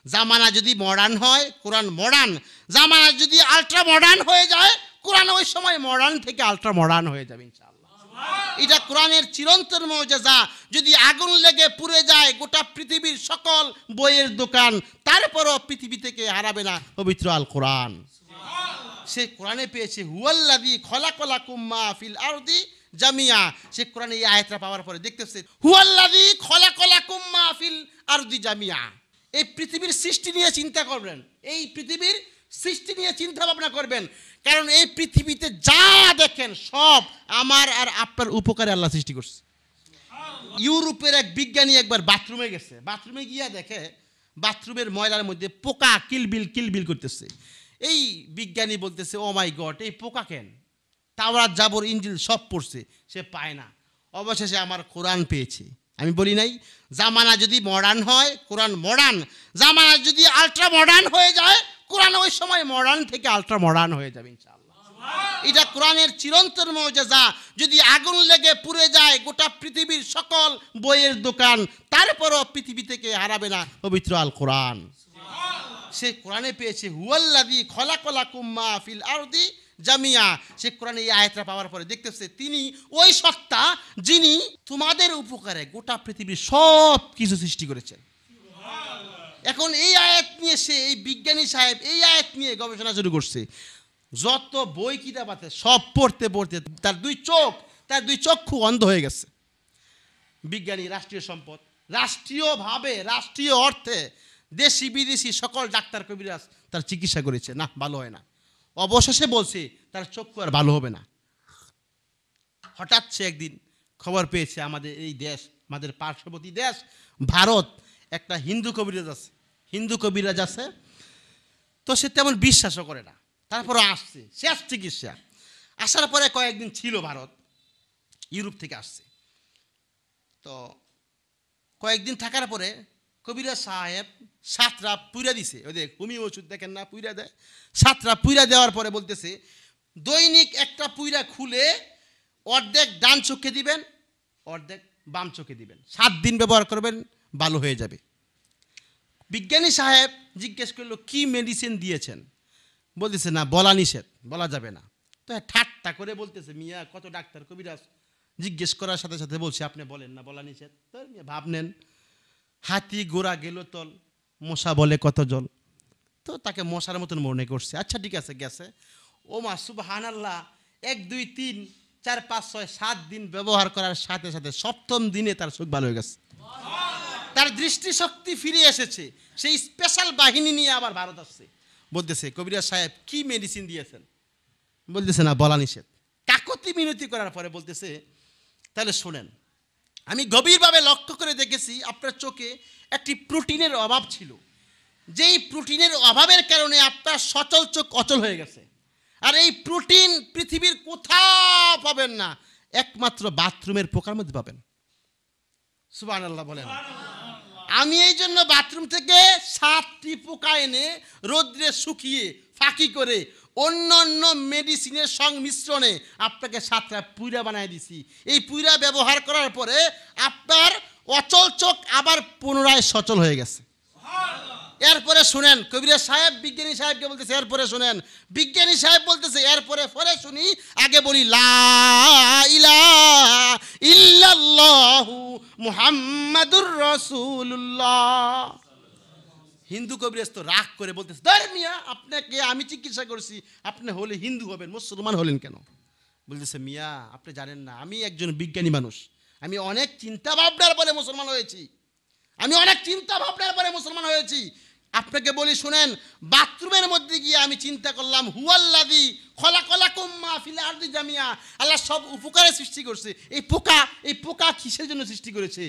জামানা যদি মডার্ন হয় কোরআন মডার্ন, জামানা যদি আলট্রা মডার্ন হয়ে যায় কোরআন ওই সময় মডার্ন থেকে আলট্রা মডার্ন হয়ে যাবে ইনশাআল্লাহ। এটা কোরআনের চিরন্তন মুজিজা। যদি আগুন লেগে পুড়ে যায় গোটা পৃথিবীর সকল বইয়ের দোকান, তারপরও পৃথিবী থেকে হারাবে না পবিত্র আল কোরআন। সে কোরআনে পেয়েছে হুয়াল্লাযী খলাকালাকুম মা ফিল আরদি জামিয়া। সে কোরআনে এই আয়াতটা পাওয়ার পরে দেখতেছে হুয়াল্লাযী খলাকালাকুম মা ফিল আরদি জামিয়া। এই পৃথিবীর সৃষ্টি নিয়ে চিন্তা করবেন, এই পৃথিবীর সৃষ্টি নিয়ে চিন্তা ভাবনা করবেন, কারণ এই পৃথিবীতে যা দেখেন সব আমার আর আপনার উপকারে আল্লাহ সৃষ্টি করছে। ইউরোপের এক বিজ্ঞানী একবার বাথরুমে গেছে, বাথরুমে গিয়া দেখে বাথরুমের ময়লার মধ্যে পোকা কিলবিল করতেছে। এই বিজ্ঞানী বলতেছে ও মাই গড, এই পোকা কেন? তাওরাত জাবর ইনজিল সব পড়ছে, সে পায় না। অবশেষে আমার কোরআন পেয়েছে। আমি বলি নাই জামানা যদি মডার্ন হয় কোরআন মডার্ন, জামানা যদি আলট্রা মডার্ন হয়ে যায় কোরআন ওই সময় মডার্ন থেকে আলট্রা মডার্ন হয়ে যাবে ইনশাআল্লাহ। এটা কোরআনের চিরন্তন মুজিজা। যদি আগুন লেগে পুড়ে যায় গোটা পৃথিবীর সকল বইয়ের দোকান, তারপরও পৃথিবী থেকে হারাবে না পবিত্র আল কোরআন। সে কোরআনে পেয়েছে হুয়াল্লাযী খলাকালাকুম মা ফিল আরদি জামিয়া। সে কোরআনে এই আয়াতটা পাওয়ার পরে দেখতেছে তিনি ওই সত্তা যিনি তোমাদের উপকারে গোটা পৃথিবীর সব কিছু সৃষ্টি করেছেন। এখন এই আয়াত নিয়ে সে, এই বিজ্ঞানী সাহেব এই আয়াত নিয়ে গবেষণা শুরু করছে। যত বই কিতাব আছে সব পড়তে পড়তে তার দুই চক্ষু অন্ধ হয়ে গেছে। বিজ্ঞানী রাষ্ট্রীয় সম্পদ, রাষ্ট্রীয়ভাবে রাষ্ট্রীয় অর্থে দেশি বিদেশি সকল ডাক্তার কবিরাজ তার চিকিৎসা করেছে, না ভালো হয় না। অবশেষে বলছে তার চক্ষু আর ভালো হবে না। হঠাৎ সে একদিন খবর পেয়েছে আমাদের এই দেশ, আমাদের পার্শ্ববর্তী দেশ ভারত, একটা হিন্দু কবিরাজ আছে। তো সে তেমন বিশ্বাসও করে না, তারপরে আসছে শেষ চিকিৎসা। আসার পরে কয়েকদিন ছিল ভারত, ইউরোপ থেকে আসছে। তো কয়েকদিন থাকার পরে কবিরাজ সাহেব 7 রাত পুইরা দিছে। ওই দেখ হোমিও ওষুধ দেখেন না, পুইরা দেয়। 7 রাত পুইরা দেওয়ার পরে বলতেছে দৈনিক একটা পুইরা খুলে অর্ধেক ডান চোখে দিবেন, অর্ধেক বাম চোখে দিবেন, 7 দিন ব্যবহার করবেন, ভালো হয়ে যাবে। বিজ্ঞানী সাহেব জিজ্ঞেস করলো কি মেডিসিন দিয়েছেন? বলতেছে না বলা নিষেধ, বলা যাবে না। তো ঠাট্টা করে বলতেছে মিয়া কত ডাক্তার কবিরাজ জিজ্ঞেস করার সাথে সাথে বলছে আপনি বলেন না বলা নিষেধ। তো ভাব নেন, হাতি ঘোড়া গেল তল, মশা বলে কত জল। তো তাকে মশার মতন মনে করছে। আচ্ছা ঠিক আছে গেছে। ও মা সুবহানাল্লাহ, 1 2 3 4 5 6 7 দিন ব্যবহার করার সাথে সাথে 7ম দিনে তার চোখ ভালো হয়ে গেছে, তার দৃষ্টিশক্তি ফিরে এসেছে। সেই স্পেশাল বাহিনী নিয়ে আবার ভারত আসছে। বলতেছে কবিরাজ সাহেব কি মেডিসিন দিয়েছেন? বলতেছে না বলা নিষেধ। কাকতি মিনতি করার পরে বলতেছে তাহলে শোনেন, আমি গভীরভাবে লক্ষ্য করে দেখেছি আপনার চোখে একটি প্রোটিনের অভাব ছিল, যেই প্রোটিনের অভাবের কারণে আপনার সচল চোখ অচল হয়ে গেছে। আর এই প্রোটিন পৃথিবীর কোথাও পাবেন না, একমাত্র বাথরুমের পোকার মধ্যে পাবেন। সুবহানাল্লাহ বলেন। আমি এই জন্য বাথরুম থেকে 7টি পোকা এনে রোদ্রে শুকিয়ে ফাঁকি করে অন্য অন্য মেডিসিনের সংমিশ্রণে আপনাকে 7টা পুইরা বানায় দিছি। এই পুইরা ব্যবহার করার পরে আপনার অচল চোখ আবার পুনরায় সচল হয়ে গেছে। এরপরে শুনেন কবিরাজ সাহেব বিজ্ঞানী সাহেবকে বলতেছে, এরপরে শুনেন। বিজ্ঞানী সাহেব বলতেছে এরপরে পরে শুনি, আগে বলি লা ইলাহা ইল্লাল্লাহু মুহাম্মাদুর রাসূলুল্লাহ। হিন্দু কবিরাজ তো রাগ করে বলতেছে ধরে মিয়া আপনাকে আমি চিকিৎসা করছি, আপনি হলে হিন্দু হবেন, মুসলমান হলেন কেন? বলতেছে মিয়া আপনি জানেন না, আমি একজন বিজ্ঞানী মানুষ, আমি অনেক চিন্তা ভাবনার পরে মুসলমান হয়েছি, আপনাকে বলি শুনেন। বাথরুমের মধ্যে গিয়ে আমি চিন্তা করলাম হুয়াল্লাযী খলাকালাকুম মা ফিল আরদি জামিয়া, আল্লাহ সব উপকারে সৃষ্টি করছে। এই পোকা কিসের জন্য সৃষ্টি করেছে?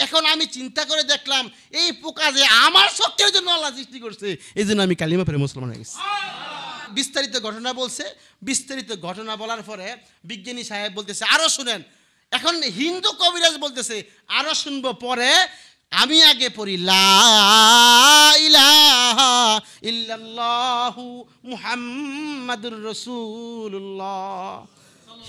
এখন আমি চিন্তা করে দেখলাম এই পোকা যে আমার শক্তির জন্য আল্লাহ সৃষ্টি করছে, এই জন্য আমি কালিমা পড়ে মুসলমান হয়ে গেছি। বিস্তারিত ঘটনা বলছে। বিস্তারিত ঘটনা বলার পরে বিজ্ঞানী সাহেব বলতেছে আরো শুনেন। এখন হিন্দু কবিরাজ বলতেছে আরো শুনবো পরে, আমি আগে পড়ি লা ইলাহা ইল্লাল্লাহু মুহাম্মাদুর রাসূলুল্লাহ।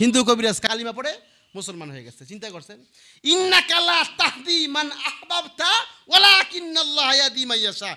হিন্দু কবিরাজ কালিমা পড়ে মুসলমান হয়ে গেছে। চিন্তা করছেন, ইন্নাকা লা তাহদি মান আহবাবতা ওয়ালাকিন্নাল্লাহু ইয়াহদি মান ইয়াশা।